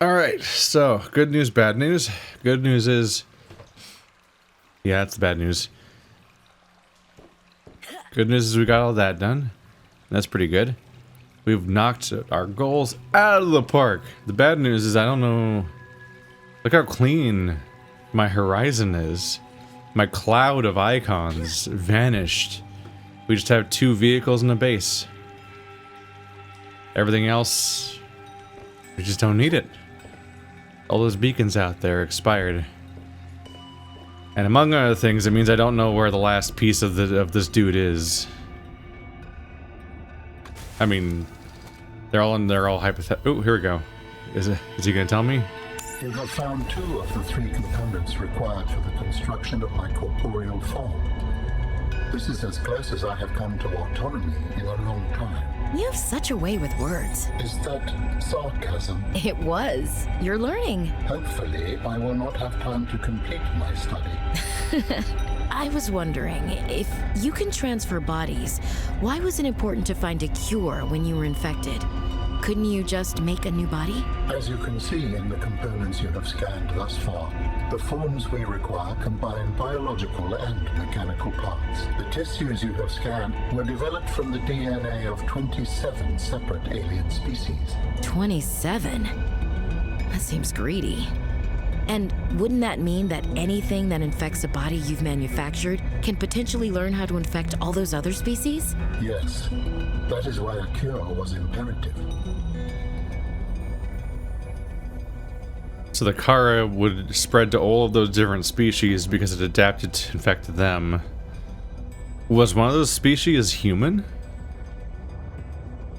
Alright, so good news, bad news. Good news is... yeah, it's the bad news. Good news is we got all that done. That's pretty good. We've knocked our goals out of the park. The bad news is I don't know... look how clean my horizon is. My cloud of icons vanished. We just have 2 vehicles and a base. Everything else... we just don't need it. All those beacons out there expired. And among other things, it means I don't know where the last piece of this dude is. I mean, they're all hypothetical. Oh, here we go. Is he gonna tell me? You have found 2 of the 3 components required for the construction of my corporeal form. This is as close as I have come to autonomy in a long time. You have such a way with words. Is that sarcasm? It was. You're learning. Hopefully, I will not have time to complete my study. I was wondering, if you can transfer bodies, why was it important to find a cure when you were infected? Couldn't you just make a new body? As you can see in the components you have scanned thus far, the forms we require combine biological and mechanical parts. The tissues you have scanned were developed from the DNA of 27 separate alien species. 27? That seems greedy. And wouldn't that mean that anything that infects a body you've manufactured can potentially learn how to infect all those other species? Yes. That is why a cure was imperative. So the Kara would spread to all of those different species because it adapted to infect them. Was one of those species human?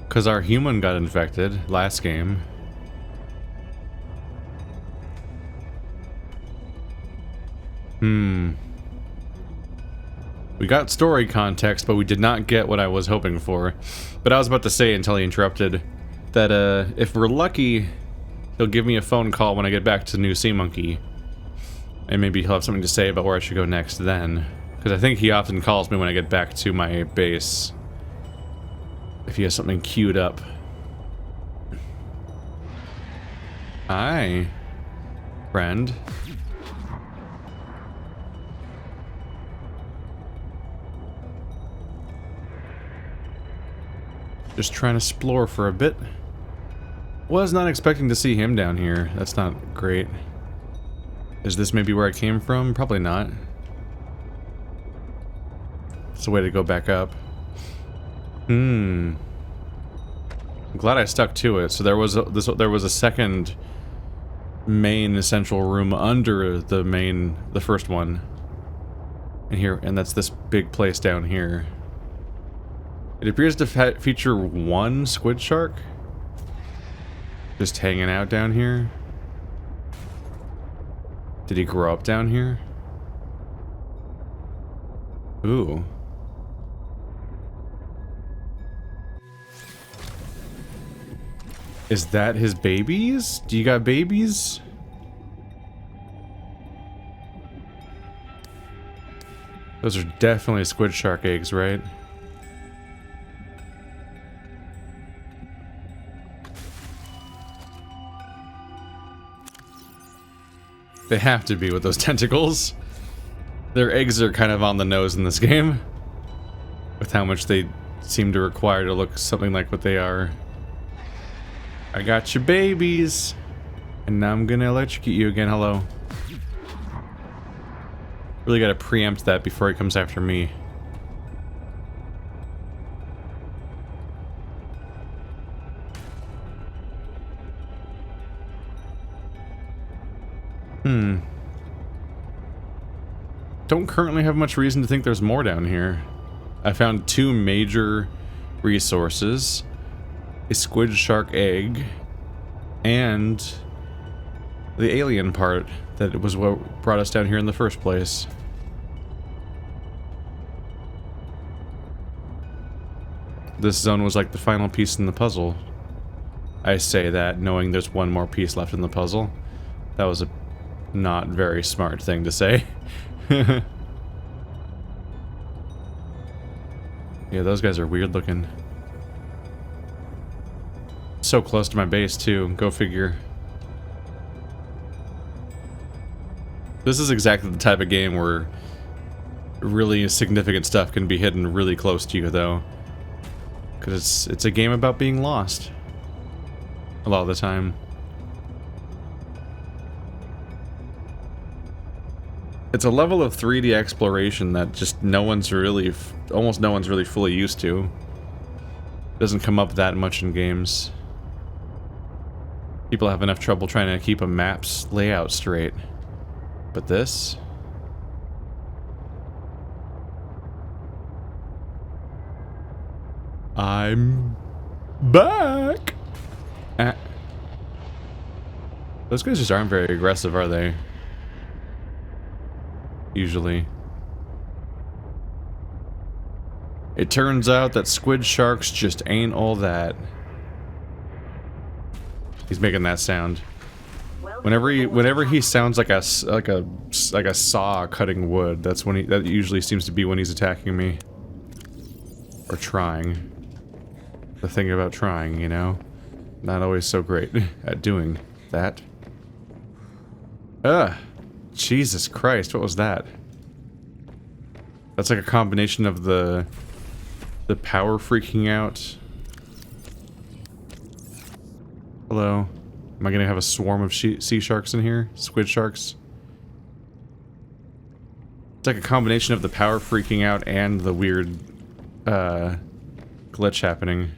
Because our human got infected last game. We got story context, but we did not get what I was hoping for. But I was about to say until he interrupted that if we're lucky, he'll give me a phone call when I get back to New Sea Monkey. And maybe he'll have something to say about where I should go next then. Because I think he often calls me when I get back to my base. If he has something queued up. Hi, friend. Just trying to explore for a bit. Was not expecting to see him down here. That's not great. Is this maybe where I came from? Probably not. It's a way to go back up. I'm glad I stuck to it. So there was a second main essential room under the first one. And that's this big place down here. It appears to feature one squid shark. Just hanging out down here. Did he grow up down here? Ooh. Is that his babies? Do you got babies? Those are definitely squid shark eggs, right? They have to be with those tentacles. Their eggs are kind of on the nose in this game. With how much they seem to require to look something like what they are. I got your babies. And now I'm gonna electrocute you again. Hello. Really gotta preempt that before he comes after me. Don't currently have much reason to think there's more down here. I found 2 major resources. A squid shark egg. And the alien part that was what brought us down here in the first place. This zone was like the final piece in the puzzle. I say that knowing there's one more piece left in the puzzle. That was a not very smart thing to say. Yeah, those guys are weird looking. So close to my base too, go figure. This is exactly the type of game where really significant stuff can be hidden really close to you, though. Because it's a game about being lost. A lot of the time. It's a level of 3D exploration that just almost no one's really fully used to. Doesn't come up that much in games. People have enough trouble trying to keep a map's layout straight. But this? I'm back! Those guys just aren't very aggressive, are they? Usually. It turns out that squid sharks just ain't all that. He's making that sound. Whenever he sounds like a saw cutting wood, that usually seems to be when he's attacking me. Or trying. The thing about trying, you know? Not always so great at doing that. Ugh. Jesus Christ, what was that? That's like a combination of the power freaking out. Hello. Am I gonna have a swarm of sea sharks in here? Squid sharks? It's like a combination of the power freaking out and the weird glitch happening.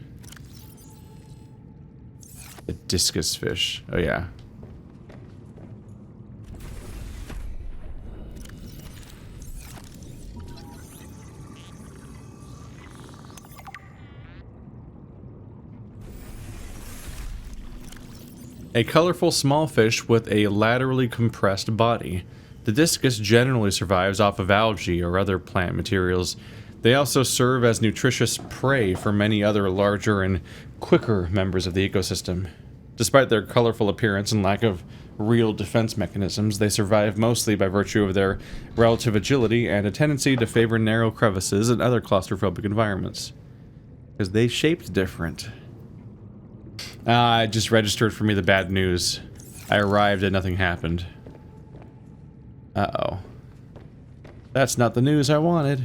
A discus fish. Oh yeah. A colorful small fish with a laterally compressed body. The discus generally survives off of algae or other plant materials. They also serve as nutritious prey for many other larger and quicker members of the ecosystem. Despite their colorful appearance and lack of real defense mechanisms, they survive mostly by virtue of their relative agility and a tendency to favor narrow crevices and other claustrophobic environments. Because they shaped different. It just registered for me the bad news. I arrived and nothing happened. Uh-oh. That's not the news I wanted.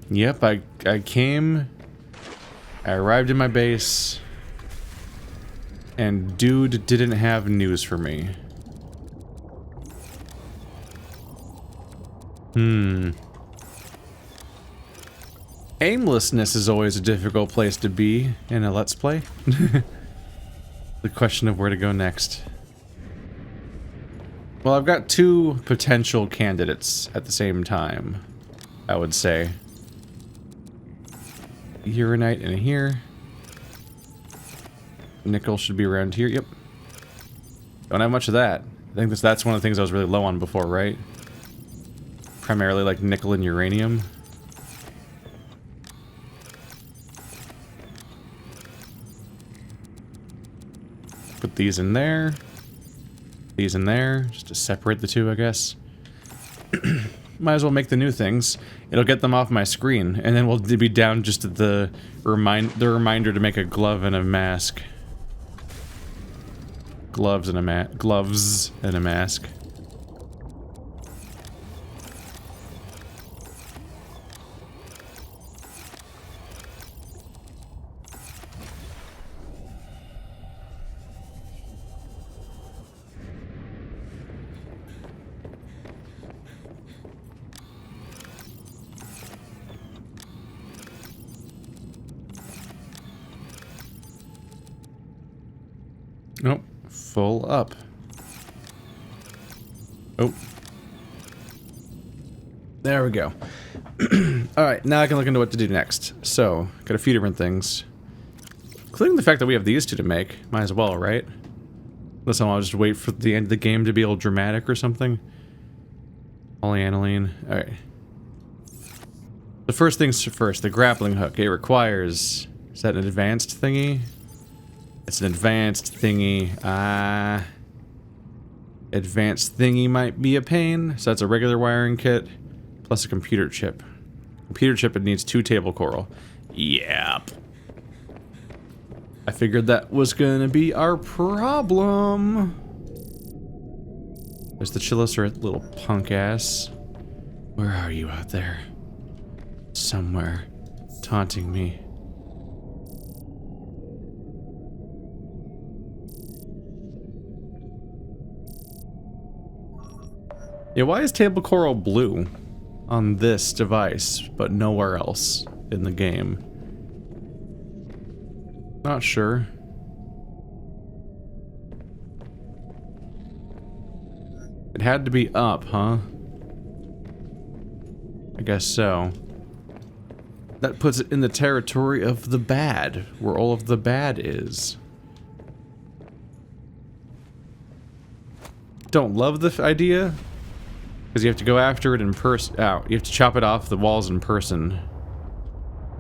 Yep, I arrived in my base, and dude didn't have news for me. Aimlessness is always a difficult place to be in a Let's Play. The question of where to go next. Well, I've got two potential candidates at the same time, I would say. Uranite in here. Nickel should be around here. Yep. Don't have much of that. I think that's one of the things I was really low on before, right? Primarily like nickel and uranium. Put these in there. These in there, just to separate the two, I guess. Might as well make the new things. It'll get them off my screen, and then we'll be down just to the reminder to make a glove and a mask. Gloves and a mask. Nope. Full up. Oh. There we go. Alright, now I can look into what to do next. So, got a few different things. Including the fact that we have these two to make. Might as well, right? Unless I'll just wait for the end of the game to be all dramatic or something. Polyaniline. Alright. So first things first, the grappling hook. It requires... Is that an advanced thingy? It's an advanced thingy. Advanced thingy might be a pain. So that's a regular wiring kit plus a computer chip. Computer chip, it needs 2 table coral. Yep. I figured that was gonna be our problem. There's the Chilicer, little punk ass. Where are you out there? Somewhere. Taunting me. Yeah, why is table coral blue on this device, but nowhere else in the game? Not sure. It had to be up, huh? I guess so. That puts it in the territory of the bad, where all of the bad is. Don't love the idea, because you have to go after it in person. Oh, you have to chop it off the walls in person.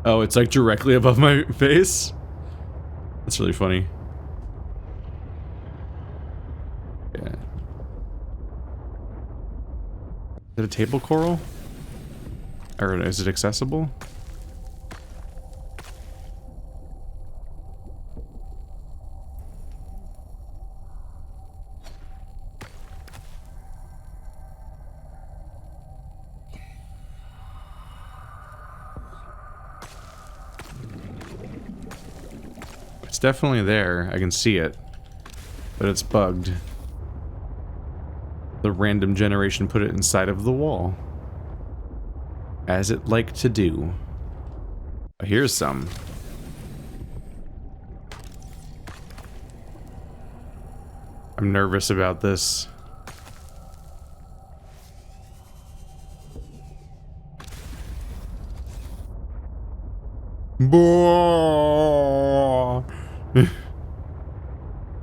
Oh, it's like directly above my face? That's really funny. Yeah. Is it a table coral? Or is it accessible? It's definitely there. I can see it. But it's bugged. The random generation put it inside of the wall. As it like to do. Here's some. I'm nervous about this.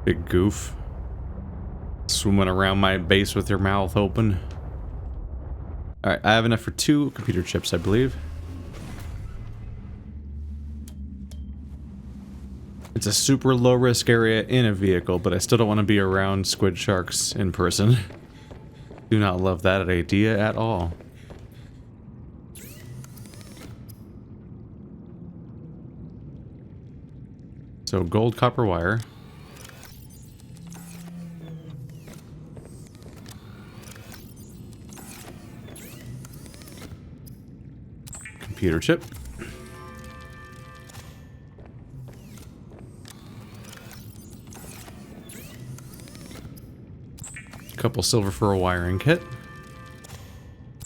Big goof. Swimming around my base with your mouth open. Alright, I have enough for 2 computer chips, I believe. It's a super low risk area in a vehicle, but I still don't want to be around squid sharks in person. Do not love that idea at all. So gold copper wire. Computer chip. A couple silver for a wiring kit.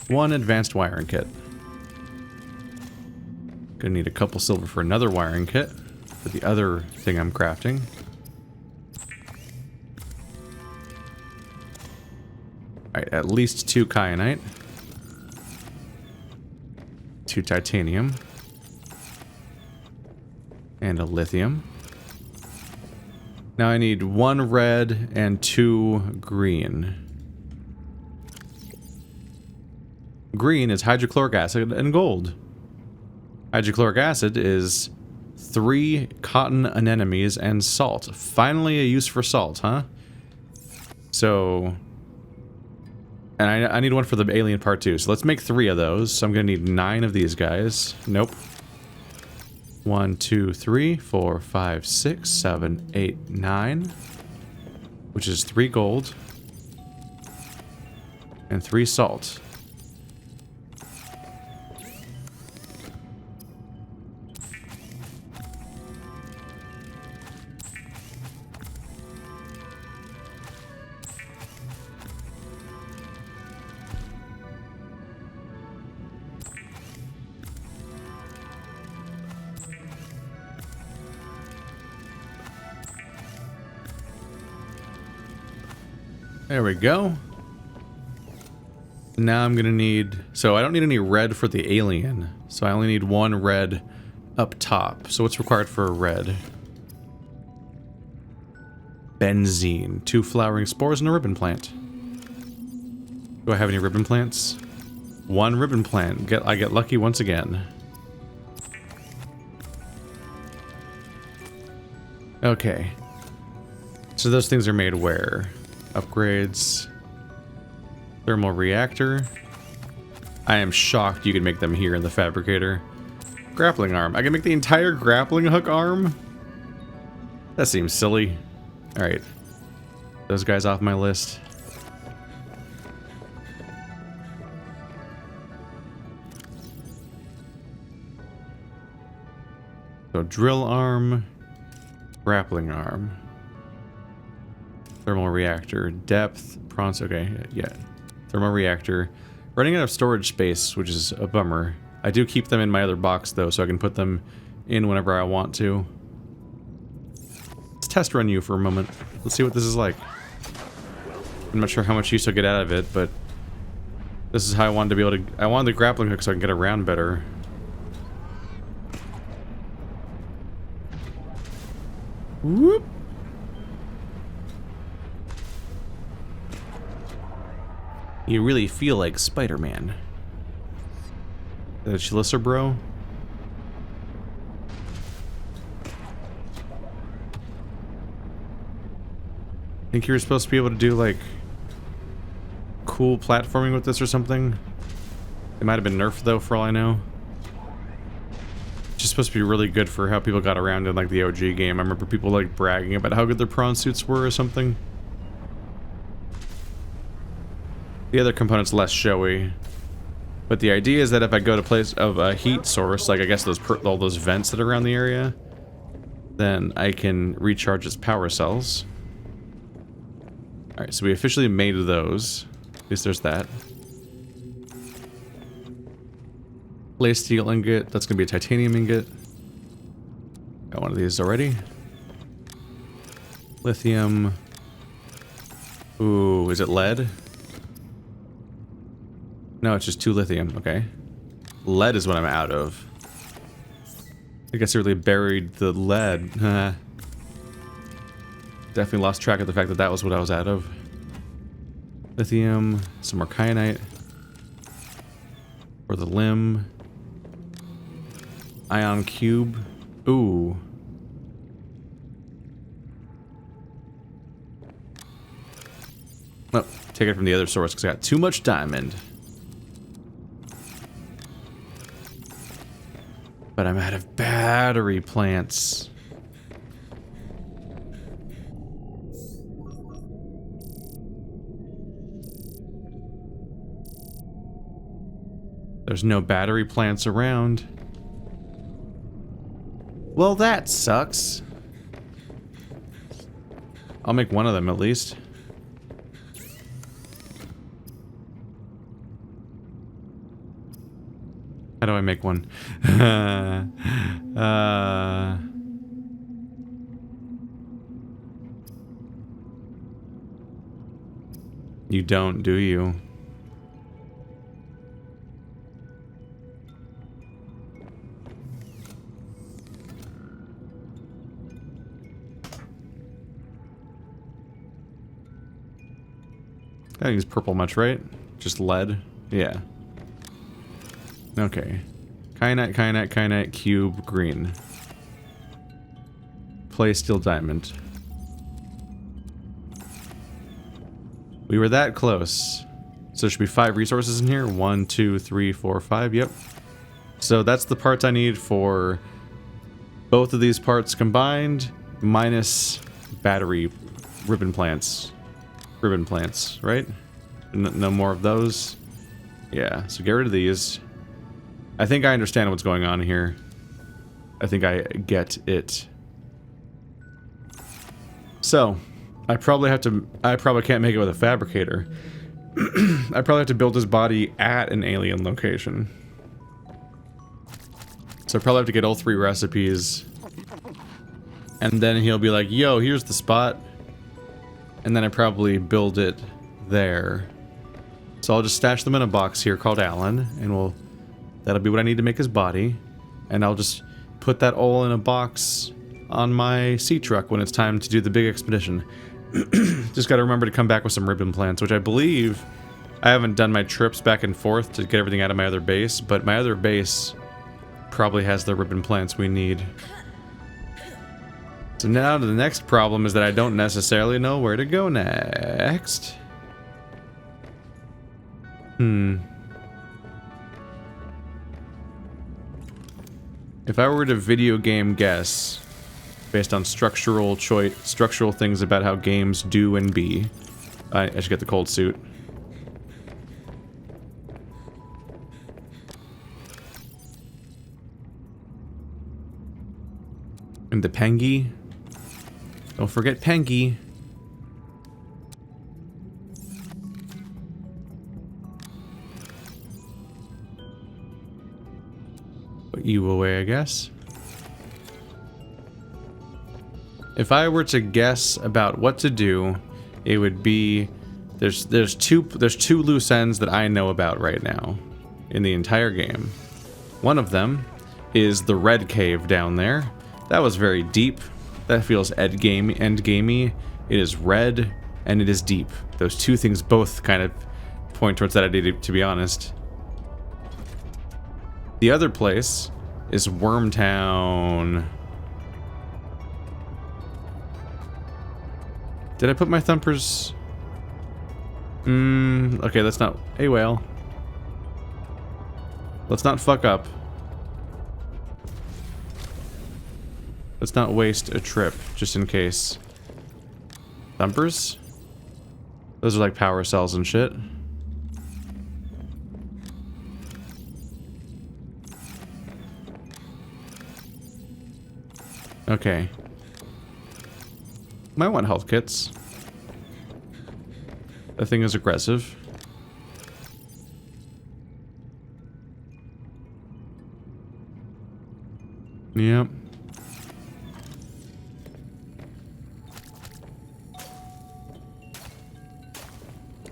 1 advanced wiring kit. Gonna need a couple silver for another wiring kit for the other thing I'm crafting. Alright, at least 2 kyanite. 2 titanium. And a lithium. Now I need 1 red and 2 green. Green is hydrochloric acid and gold. Hydrochloric acid is 3 cotton anemones and salt. Finally a use for salt, huh? So... And I need 1 for the alien part too. So let's make 3 of those. So I'm going to need 9 of these guys. Nope. 1, 2, 3, 4, 5, 6, 7, 8, 9. Which is 3 gold. And 3 salt. There we go. Now I'm gonna need... So I don't need any red for the alien. So I only need 1 red up top. So what's required for a red? Benzene. 2 flowering spores and a ribbon plant. Do I have any ribbon plants? 1 ribbon plant. I get lucky once again. Okay. So those things are made where? Upgrades. Thermal reactor. I am shocked you can make them here in the fabricator. Grappling arm. I can make the entire grappling hook arm? That seems silly. Alright. Those guys off my list. So drill arm. Grappling arm. Thermal reactor. Depth. Prawns. Okay, yeah. Thermal reactor. Running out of storage space, which is a bummer. I do keep them in my other box, though, so I can put them in whenever I want to. Let's test run you for a moment. Let's see what this is like. I'm not sure how much use I'll get out of it, but this is how I wanted to be able to... I wanted the grappling hook so I can get around better. Whoop! You really feel like Spider-Man. Is that Chalissa, bro? Think you're supposed to be able to do, like, cool platforming with this or something? It might have been nerfed, though, for all I know. It's just supposed to be really good for how people got around in, like, the OG game. I remember people, like, bragging about how good their prawn suits were or something. The other component's less showy. But the idea is that if I go to place of a heat source, like I guess all those vents that are around the area, then I can recharge its power cells. Alright, so we officially made those. At least there's that. Clay steel ingot, that's gonna be a titanium ingot. Got one of these already. Lithium. Ooh, is it lead? No, it's just 2 lithium. Okay. Lead is what I'm out of. I guess I really buried the lead. Definitely lost track of the fact that that was what I was out of. Lithium. Some more kyanite. For the limb. Ion cube. Ooh. Oh, take it from the other source because I got too much diamond. But I'm out of battery plants. There's no battery plants around. Well, that sucks. I'll make one of them at least. How do I make one? You don't, do you? I don't use purple much, right? Just lead? Yeah. Okay. Kyanite, kyanite, kyanite, cube, green. Clay, steel, diamond. We were that close. So there should be 5 resources in here. 1, 2, 3, 4, 5. Yep. So that's the parts I need for both of these parts combined, minus battery ribbon plants. Ribbon plants, right? No more of those. Yeah, so get rid of these. I think I understand what's going on here. I think I get it. So, I probably can't make it with a fabricator. I probably have to build his body at an alien location. So I probably have to get all 3 recipes. And then he'll be like, yo, here's the spot. And then I probably build it there. So I'll just stash them in a box here called Alan, and that'll be what I need to make his body. And I'll just put that all in a box on my sea truck when it's time to do the big expedition. Just gotta remember to come back with some ribbon plants, which I believe I haven't done my trips back and forth to get everything out of my other base, but my other base probably has the ribbon plants we need. So now the next problem is that I don't necessarily know where to go next. If I were to video game guess, based on structural things about how games do and be, I should get the cold suit. And the Pengy. Don't forget Pengy. Put you away, I guess. If I were to guess about what to do, it would be there's two loose ends that I know about right now in the entire game. One of them is the red cave down there. That was very deep. That feels end-gamey. It is red and it is deep. Those two things both kind of point towards that idea, to be honest. The other place is Wormtown. Did I put my thumpers? Okay, that's not... Hey, whale. Let's not fuck up. Let's not waste a trip, just in case. Thumpers? Those are like power cells and shit. Okay. Might want health kits. That thing is aggressive. Yep.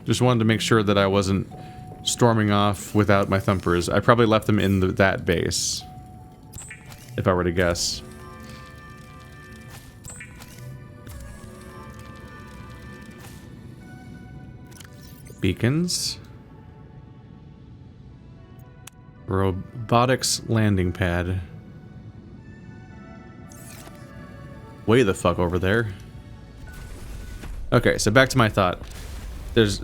Just wanted to make sure that I wasn't storming off without my thumpers. I probably left them in that base, if I were to guess. Beacons. Robotics landing pad. Way the fuck over there. Okay, so back to my thought. There's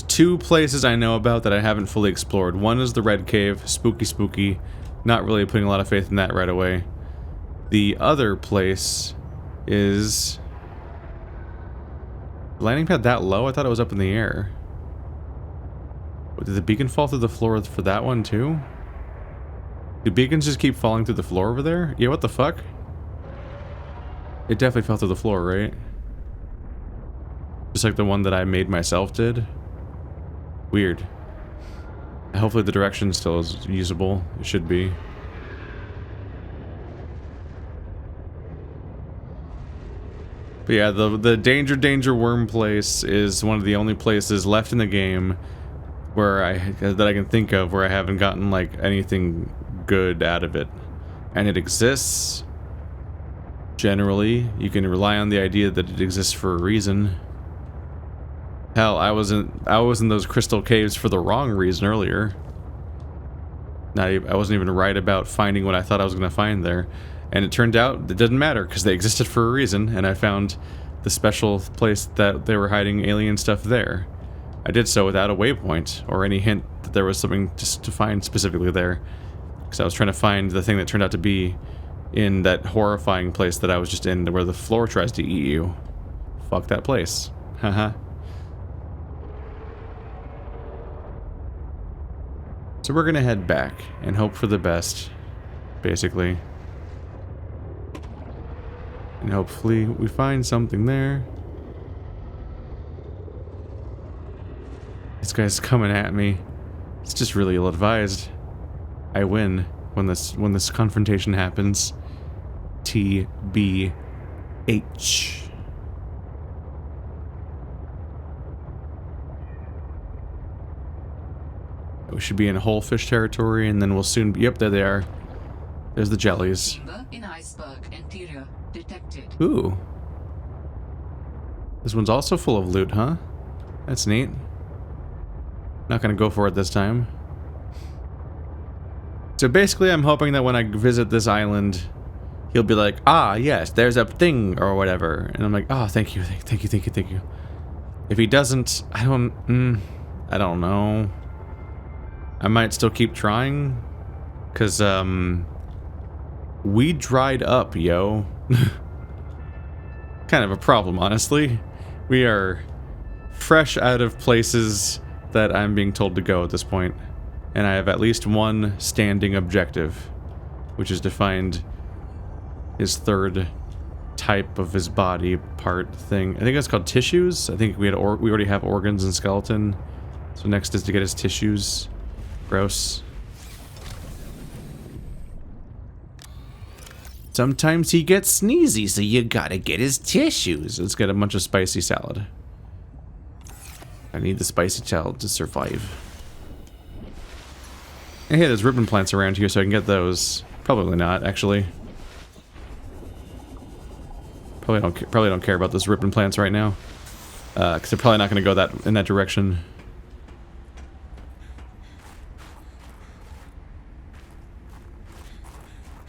two places I know about that I haven't fully explored. One is the Red Cave, spooky. Not really putting a lot of faith in that right away. The other place is... Landing pad that low? I thought it was up in the air. Did the beacon fall through the floor for that one too? Do beacons just keep falling through the floor over there? Yeah, what the fuck? It definitely fell through the floor, right? Just like the one that I made myself did. Weird. Hopefully the direction still is usable. It should be. But yeah, the danger worm place is one of the only places left in the game where that I can think of where I haven't gotten like anything good out of it. And it exists. Generally, you can rely on the idea that it exists for a reason. Hell, I was in those crystal caves for the wrong reason earlier. I wasn't even right about finding what I thought I was going to find there. And it turned out it didn't matter because they existed for a reason, and I found the special place that they were hiding alien stuff there. I did so without a waypoint or any hint that there was something just to find specifically there. Because I was trying to find the thing that turned out to be in that horrifying place that I was just in, where the floor tries to eat you. Fuck that place. Haha. So we're gonna head back and hope for the best, basically. And hopefully we find something there. This guy's coming at me. It's just really ill-advised. I win when this confrontation happens. TBH. We should be in whole fish territory, and then we'll soon be... Yep, there they are. There's the jellies. In iceberg interior detected. Ooh. This one's also full of loot, huh? That's neat. Not gonna go for it this time. So basically, I'm hoping that when I visit this island, he'll be like, ah, yes, there's a thing or whatever. And I'm like, oh, thank you, thank you, thank you, thank you. If he doesn't, I don't know. I might still keep trying. Because, we dried up, yo. Kind of a problem, honestly. We are fresh out of places that I'm being told to go at this point. And I have at least one standing objective, which is to find his third type of his body part thing. I think that's called tissues. I think we already have organs and skeleton. So next is to get his tissues. Gross. Sometimes he gets sneezy, so you gotta get his tissues. Let's get a bunch of spicy salad. I need the spicy salad to survive. And hey, there's ribbon plants around here, so I can get those. Probably not, actually. Probably don't care about those ribbon plants right now, because they're probably not going to go in that direction.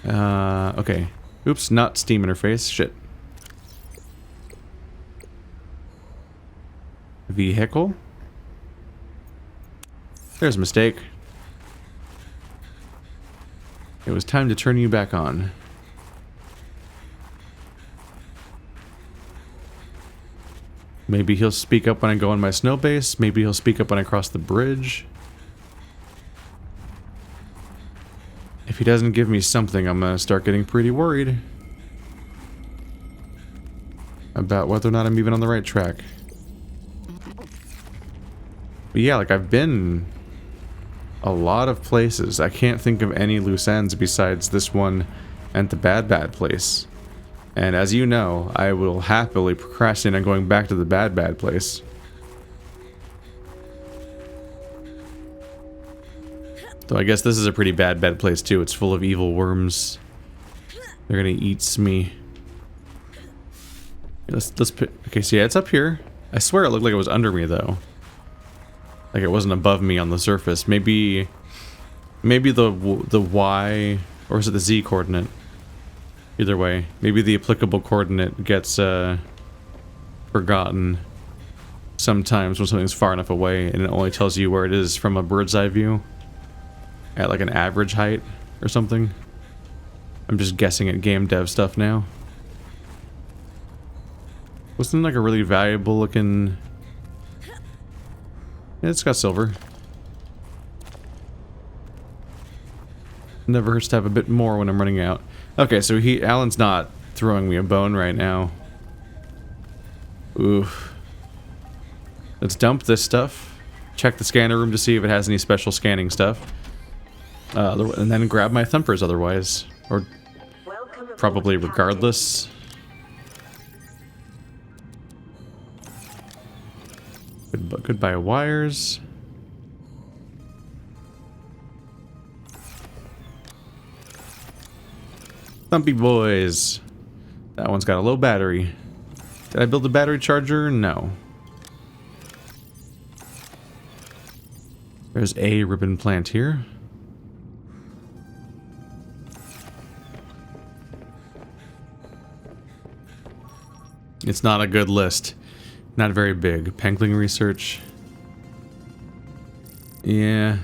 Okay. Oops, not Steam interface. Shit. Vehicle. There's a mistake. It was time to turn you back on. Maybe he'll speak up when I go on my snow base. Maybe he'll speak up when I cross the bridge. If he doesn't give me something, I'm gonna start getting pretty worried about whether or not I'm even on the right track. But yeah, like, I've been a lot of places. I can't think of any loose ends besides this one and the bad place. And as you know, I will happily procrastinate on going back to the bad place. Though I guess this is a pretty bad place too. It's full of evil worms. They're gonna eat me. Let's put. Okay, so yeah, it's up here. I swear it looked like it was under me though. Like it wasn't above me on the surface. Maybe the Y, or is it the Z coordinate? Either way, maybe the applicable coordinate gets forgotten sometimes when something's far enough away, and it only tells you where it is from a bird's eye view at like an average height or something. I'm just guessing at game dev stuff now. Wasn't it like a really valuable looking... Yeah, it's got silver. Never hurts to have a bit more when I'm running out. Okay, so Alan's not throwing me a bone right now. Oof. Let's dump this stuff. Check the scanner room to see if it has any special scanning stuff. And then grab my thumpers otherwise. Or probably regardless. Goodbye wires. Thumpy boys. That one's got a low battery. Did I build a battery charger? No. There's a ribbon plant here. It's not a good list. Not very big. Pangling research. Yeah.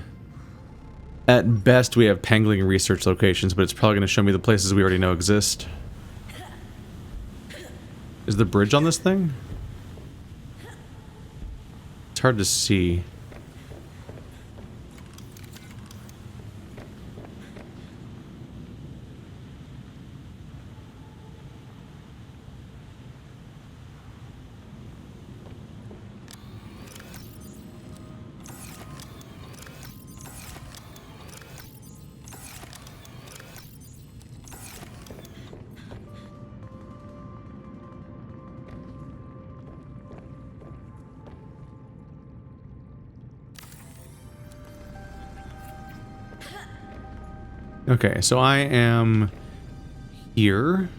At best, we have pangling research locations, but it's probably going to show me the places we already know exist. Is the bridge on this thing? It's hard to see. Okay, so I am here.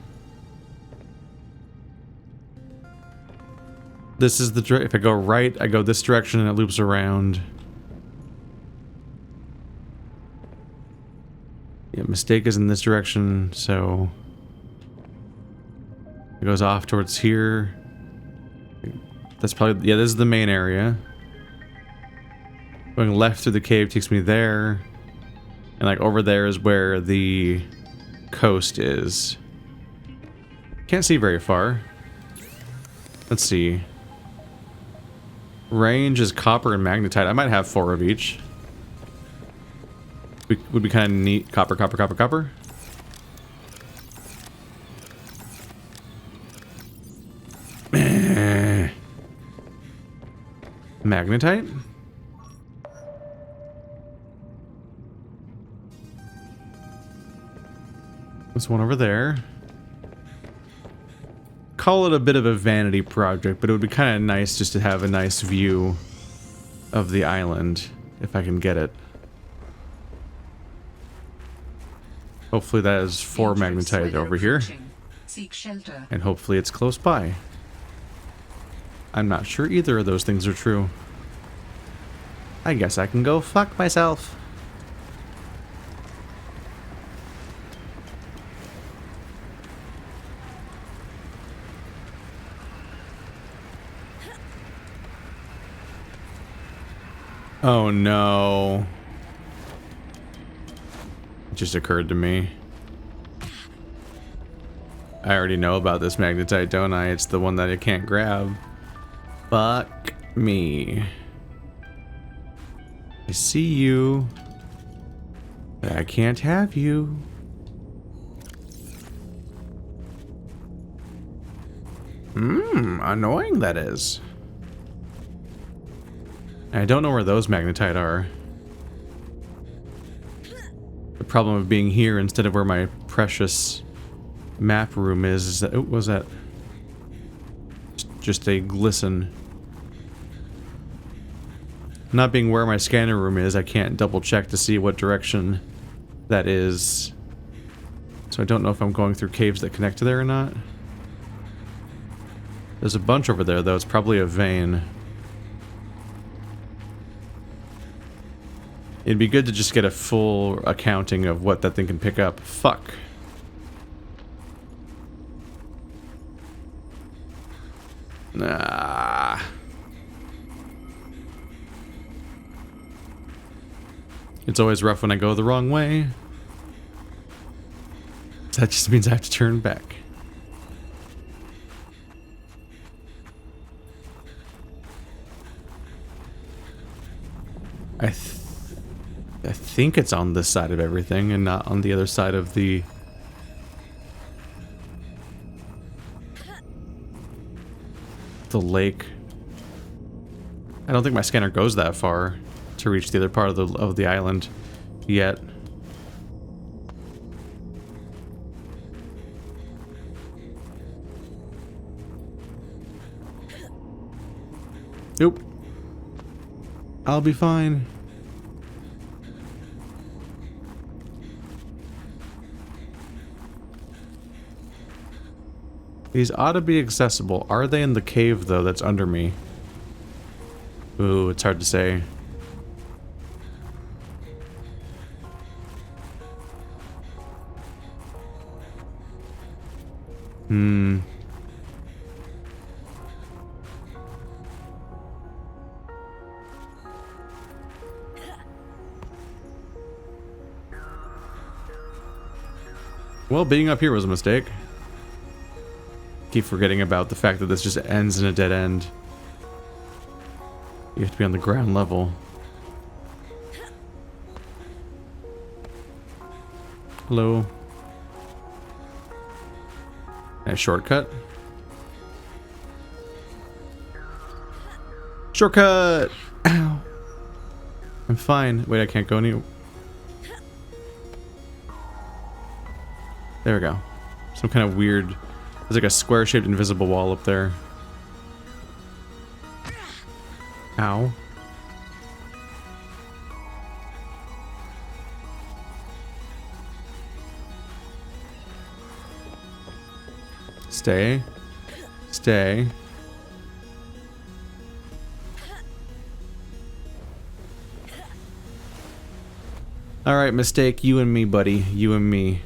This is the if I go right, I go this direction and it loops around. Yeah, mistake is in this direction, so It goes off towards here. That's probably, yeah, this is the main area. Going left through the cave takes me there. And like over there is where the coast is. Can't see very far. Let's see. Range is copper and magnetite. I might have 4 of each. Would be kind of neat. Copper, copper, copper, copper. Magnetite? This one over there. Call it a bit of a vanity project, but it would be kind of nice just to have a nice view of the island, if I can get it. Hopefully that is 4 magnetite over here. Seek shelter. And hopefully it's close by. I'm not sure either of those things are true. I guess I can go fuck myself. Oh no. It just occurred to me. I already know about this magnetite, don't I? It's the one that I can't grab. Fuck me. I see you. But I can't have you. Annoying that is. I don't know where those magnetite are. The problem of being here instead of where my precious map room is that, oh, what was that? Just a glisten. Not being where my scanner room is, I can't double check to see what direction that is. So I don't know if I'm going through caves that connect to there or not. There's a bunch over there though, it's probably a vein. It'd be good to just get a full accounting of what that thing can pick up. Fuck. Nah. It's always rough when I go the wrong way. That just means I have to turn back. I think it's on this side of everything and not on the other side of the... lake. I don't think my scanner goes that far to reach the other part of the island yet. Nope. I'll be fine. These ought to be accessible. Are they in the cave, though, that's under me? Ooh, it's hard to say. Well, being up here was a mistake. Keep forgetting about the fact that this just ends in a dead end. You have to be on the ground level. Hello. A shortcut? Shortcut! Ow. I'm fine. Wait, I can't go any... There we go. Some kind of weird... There's like a square-shaped invisible wall up there. Ow. Stay. Stay. Alright, mistake. You and me, buddy. You and me.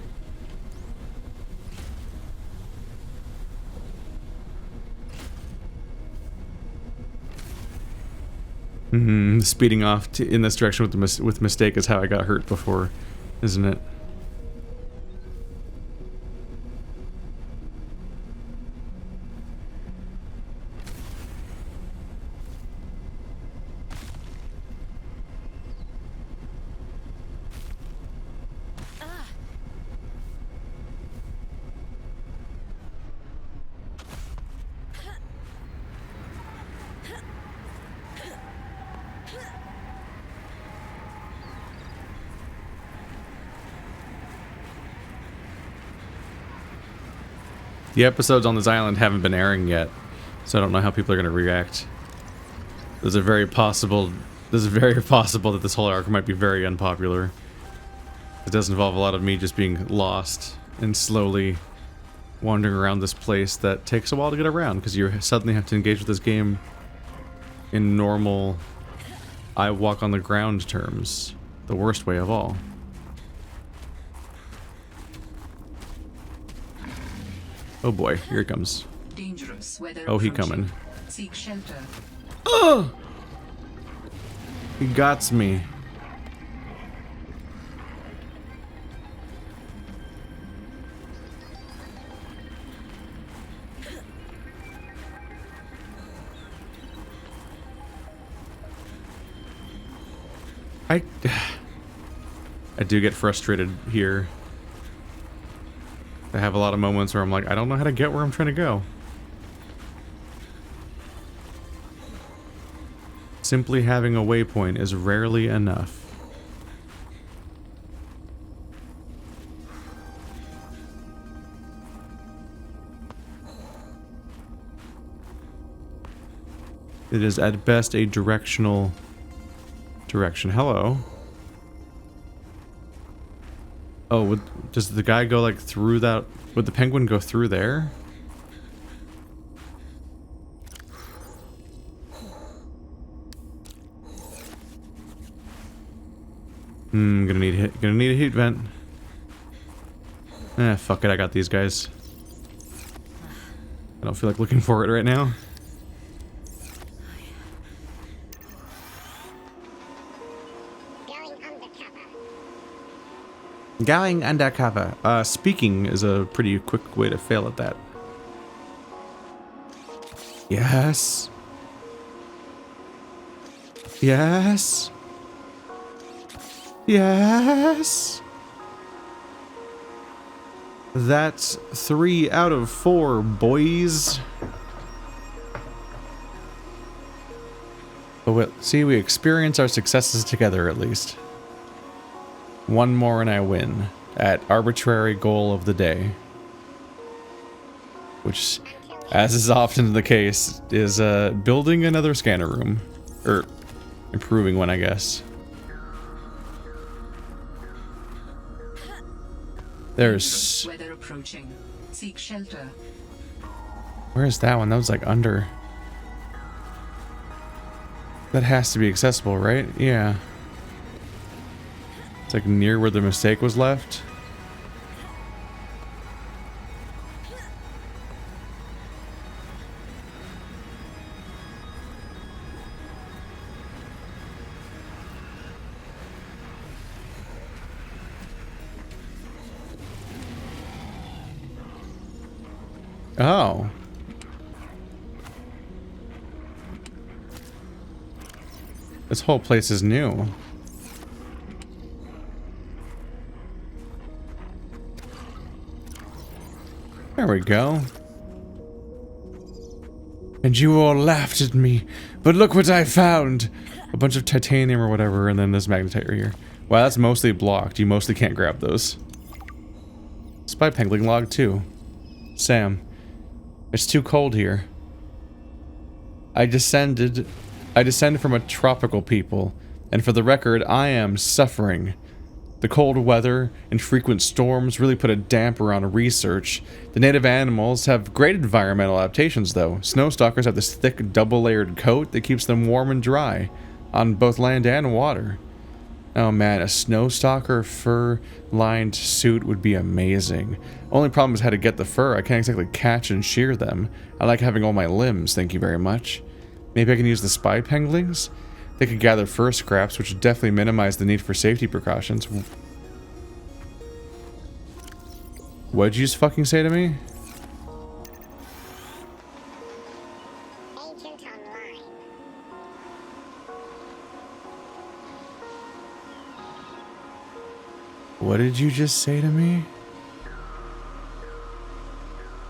Speeding off in this direction with mistake is how I got hurt before, isn't it? The episodes on this island haven't been airing yet, so I don't know how people are going to react. There's very possible that this whole arc might be very unpopular. It does involve a lot of me just being lost and slowly wandering around this place that takes a while to get around, because you suddenly have to engage with this game in normal I walk on the ground terms. The worst way of all. Oh boy, here it comes. Dangerous weather Oh, he approaching. coming. Seek shelter. Oh! He gots me. I do get frustrated here. I have a lot of moments where I'm like, I don't know how to get where I'm trying to go. Simply having a waypoint is rarely enough. It is at best a directional direction. Hello. Oh, does the guy go like through that? Would the penguin go through there? Gonna need a heat vent. Fuck it, I got these guys. I don't feel like looking for it right now. Going undercover. Speaking is a pretty quick way to fail at that. Yes. Yes. Yes. That's 3 out of 4, boys. But see, we experience our successes together at least. One more and I win at arbitrary goal of the day. Which, as is often the case, is building another scanner room. Or improving one, I guess. There's... Weather approaching. Seek shelter. Where's that one? That was like under... That has to be accessible, right? Yeah. It's like near where the mistake was left. Oh. This whole place is new. There we go. And you all laughed at me, but look what I found! A bunch of titanium or whatever, and then this magnetite right here. Wow, that's mostly blocked. You mostly can't grab those. Spy pangling log too. Sam, it's too cold here. I descended from a tropical people, and for the record, I am suffering. The cold weather and frequent storms really put a damper on research. The native animals have great environmental adaptations, though. Snow stalkers have this thick, double-layered coat that keeps them warm and dry, on both land and water. Oh man, a snow stalker fur-lined suit would be amazing. Only problem is how to get the fur. I can't exactly catch and shear them. I like having all my limbs, thank you very much. Maybe I can use the spy penglings? They could gather fur scraps, which would definitely minimize the need for safety precautions. What'd you just fucking say to me? Agent online. What did you just say to me?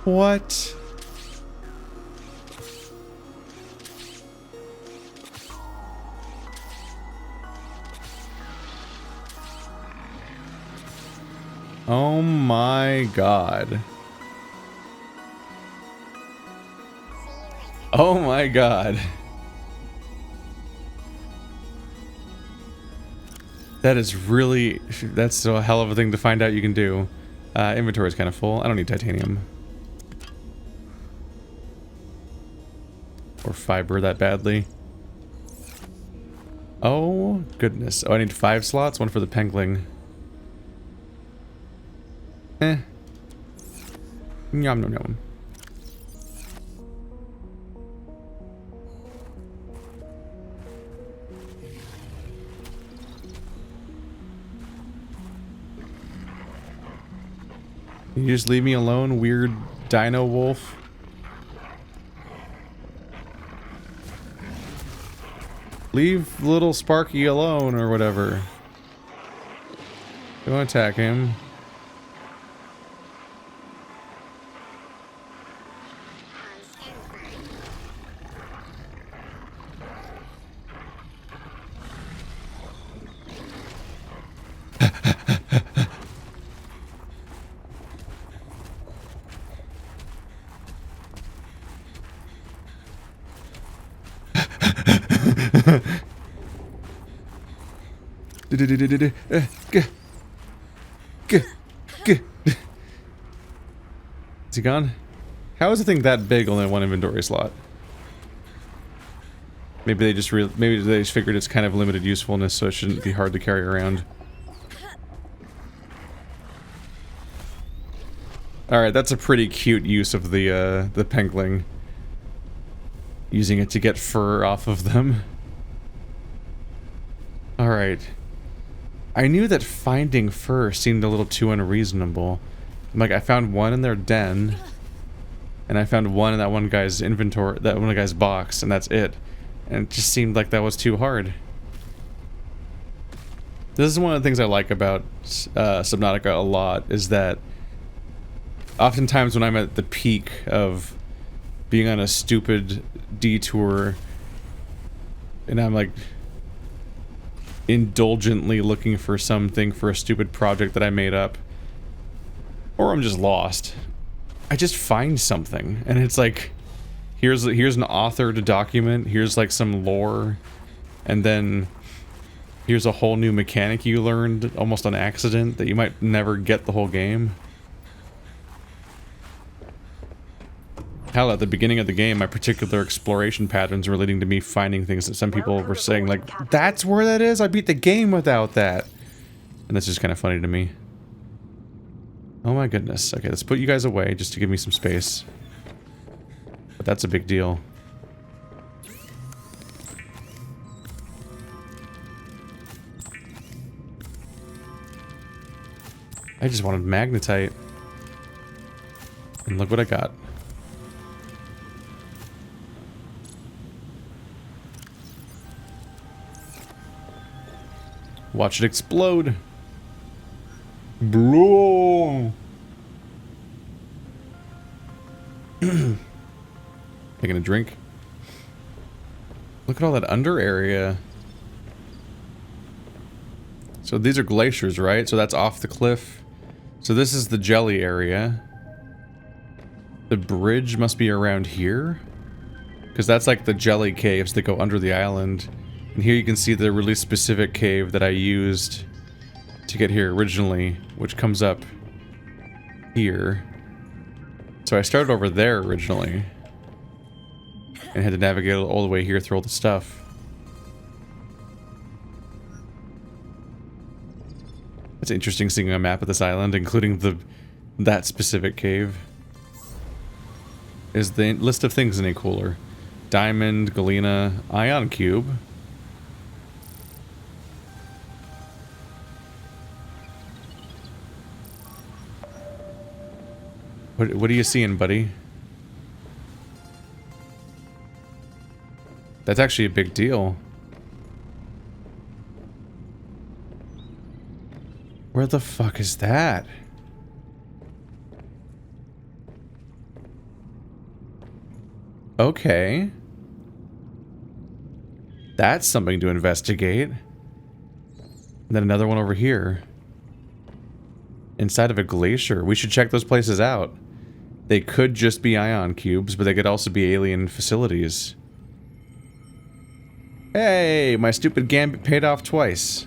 What? Oh my god. Oh my god. That is really... That's a hell of a thing to find out you can do. Inventory is kind of full. I don't need titanium. Or fiber that badly. Oh, goodness. Oh, I need 5 slots. One for the pengling. Eh. Yum nom nom. You just leave me alone, weird dino wolf. Leave little Sparky alone or whatever. Don't attack him. Is he gone? How is the thing that big, only one inventory slot? Maybe they just figured it's kind of limited usefulness, so it shouldn't be hard to carry around. All right, that's a pretty cute use of the pengling. Using it to get fur off of them. All right. I knew that finding fur seemed a little too unreasonable. Like, I found one in their den, and I found one in that one guy's inventory, that one guy's box, and that's it. And it just seemed like that was too hard. This is one of the things I like about Subnautica a lot, is that oftentimes when I'm at the peak of being on a stupid detour, and I'm like indulgently looking for something for a stupid project that I made up, or I'm just lost, I just find something, and it's like, here's an authored document, here's like some lore, and then here's a whole new mechanic you learned almost on accident that you might never get the whole game. Hell, at the beginning of the game, my particular exploration patterns were leading to me finding things that some people were saying, like, that's where that is? I beat the game without that. And that's just kind of funny to me. Oh my goodness. Okay, let's put you guys away just to give me some space. But that's a big deal. I just wanted magnetite. And look what I got. Watch it explode. Bro. Taking a drink. Look at all that under area. So these are glaciers, right? So that's off the cliff. So this is the jelly area. The bridge must be around here, because that's like the jelly caves that go under the island. And here you can see the really specific cave that I used to get here originally, which comes up here. So I started over there originally and had to navigate all the way here through all the stuff. It's interesting seeing a map of this island, including that specific cave. Is the list of things any cooler? Diamond, galena, ion cube. What are you seeing, buddy? That's actually a big deal. Where the fuck is that? Okay. That's something to investigate. And then another one over here. Inside of a glacier. We should check those places out. They could just be ion cubes, but they could also be alien facilities. Hey, my stupid gambit paid off twice.